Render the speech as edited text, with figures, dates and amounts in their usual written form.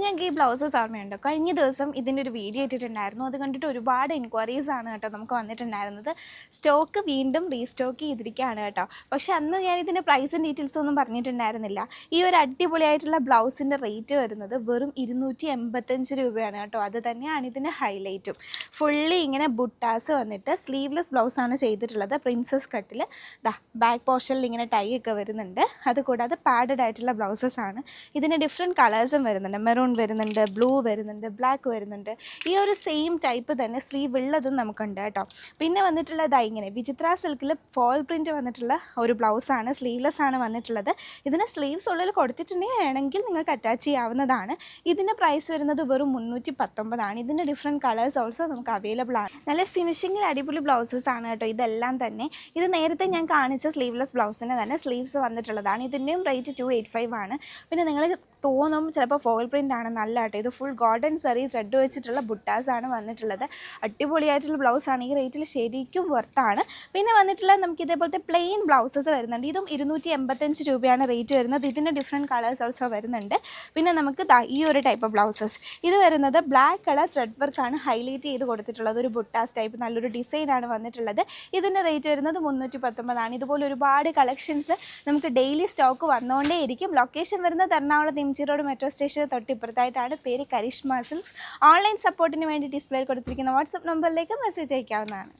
ഞങ്ങൾക്ക് ഈ ബ്ലൗസസ് ഓർമ്മയുണ്ടോ? കഴിഞ്ഞ ദിവസം ഇതിൻ്റെ ഒരു വീഡിയോ ഇട്ടിട്ടുണ്ടായിരുന്നു. അത് കണ്ടിട്ട് ഒരുപാട് എൻക്വയറീസ് ആണ് കേട്ടോ നമുക്ക് വന്നിട്ടുണ്ടായിരുന്നത്. സ്റ്റോക്ക് വീണ്ടും റീസ്റ്റോക്ക് ചെയ്തിരിക്കുകയാണ് കേട്ടോ. പക്ഷേ അന്ന് ഞാൻ ഇതിൻ്റെ പ്രൈസും ഡീറ്റെയിൽസും ഒന്നും പറഞ്ഞിട്ടുണ്ടായിരുന്നില്ല. ഈ ഒരു അടിപൊളിയായിട്ടുള്ള ബ്ലൗസിൻ്റെ റേറ്റ് വരുന്നത് വെറും 285 രൂപയാണ് കേട്ടോ. അത് തന്നെയാണ് ഇതിൻ്റെ ഹൈലൈറ്റും. ഫുള്ളി ഇങ്ങനെ ബുട്ടാസ് വന്നിട്ട് സ്ലീവ്ലെസ് ബ്ലൗസാണ് ചെയ്തിട്ടുള്ളത്. പ്രിൻസസ് കട്ടിൽ ബാക്ക് പോർഷനിൽ ഇങ്ങനെ ടൈ ഒക്കെ വരുന്നുണ്ട്. അതുകൂടാതെ പാഡഡ് ആയിട്ടുള്ള ബ്ലൗസസ് ആണ്. ഇതിന് ഡിഫറെൻറ്റ് കളേഴ്സും വരുന്നുണ്ട്. മെറൂൺ വരുന്നുണ്ട്, ബ്ലൂ വരുന്നുണ്ട്, ബ്ലാക്ക് വരുന്നുണ്ട്. ഈ ഒരു സെയിം ടൈപ്പ് തന്നെ സ്ലീവ് ഉള്ളതും നമുക്കുണ്ട് കേട്ടോ. പിന്നെ വന്നിട്ടുള്ളത് ഇങ്ങനെ വിചിത്ര സിൽക്കിൽ ഫോൾ പ്രിൻറ്റ് വന്നിട്ടുള്ള ഒരു ബ്ലൗസാണ്. സ്ലീവ്ലെസ് ആണ് വന്നിട്ടുള്ളത്. ഇതിന് സ്ലീവ്സ് ഉള്ളിൽ കൊടുത്തിട്ടുണ്ടെങ്കിൽ വേണമെങ്കിൽ നിങ്ങൾക്ക് അറ്റാച്ച് ചെയ്യാവുന്നതാണ്. ഇതിൻ്റെ പ്രൈസ് വരുന്നത് വെറും 319 ആണ്. ഇതിൻ്റെ ഡിഫറെൻറ്റ് കളേഴ്സ് ഓൾസോ നമുക്ക് അവൈലബിൾ ആണ്. നല്ല ഫിനിഷിങ്ങിൽ അടിപൊളി ബ്ലൗസസ് ആണ് കേട്ടോ ഇതെല്ലാം തന്നെ. ഇത് നേരത്തെ ഞാൻ കാണിച്ച സ്ലീവ്ലെസ് ബ്ലൗസിന് തന്നെ സ്ലീവ്സ് വന്നിട്ടുള്ളതാണ്. ഇതിൻ്റെയും റേറ്റ് 285 ആണ്. പിന്നെ നിങ്ങൾ തോന്നും ചിലപ്പോൾ ഫോൾ പ്രിൻ്റ് ആണ്. നല്ല കേട്ടോ, ഇത് ഫുൾ ഗോൾഡൻ സറി ത്രെഡ് വെച്ചിട്ടുള്ള ബുട്ടാസാണ് വന്നിട്ടുള്ളത്. അടിപൊളിയായിട്ടുള്ള ബ്ലൗസാണ്. ഈ റേറ്റിൽ ശരിക്കും വർത്താണ്. പിന്നെ വന്നിട്ടുള്ളത് നമുക്ക് ഇതേപോലത്തെ പ്ലെയിൻ ബ്ലൗസസ് വരുന്നുണ്ട്. ഇതും 285 രൂപയാണ് റേറ്റ് വരുന്നത്. ഇതിൻ്റെ ഡിഫറെൻറ്റ് കളേഴ്സ് ഓൾസോ വരുന്നുണ്ട്. പിന്നെ നമുക്ക് ഈ ഒരു ടൈപ്പ് ബ്ലൗസസ് ഇത് വരുന്നത് ബ്ലാക്ക് കളർ ത്രെഡ് വർക്കാണ് ഹൈലൈറ്റ് ചെയ്ത് കൊടുത്തിട്ടുള്ളത്. ഒരു ബുട്ടാസ് ടൈപ്പ് നല്ലൊരു ഡിസൈനാണ് വന്നിട്ടുള്ളത്. ഇതിൻ്റെ റേറ്റ് വരുന്നത് 319 ആണ്. ഇതുപോലെ ഒരുപാട് കളക്ഷൻസ് നമുക്ക് ഡെയിലി സ്റ്റോക്ക് വന്നുകൊണ്ടേയിരിക്കും. ലൊക്കേഷൻ വരുന്നത് Ernakulam M G road metro സ്റ്റേഷന് തൊട്ടിപ്പുറത്തായിട്ടാണ്. പേര് കരിഷ്മ സിൽക്സ്. ഓൺലൈൻ സപ്പോർട്ടിന് വേണ്ടി ഡിസ്പ്ലേയിൽ കൊടുത്തിരിക്കുന്ന വാട്സപ്പ് നമ്പറിലേക്ക് മെസ്സേജ് അയക്കാവുന്നതാണ്.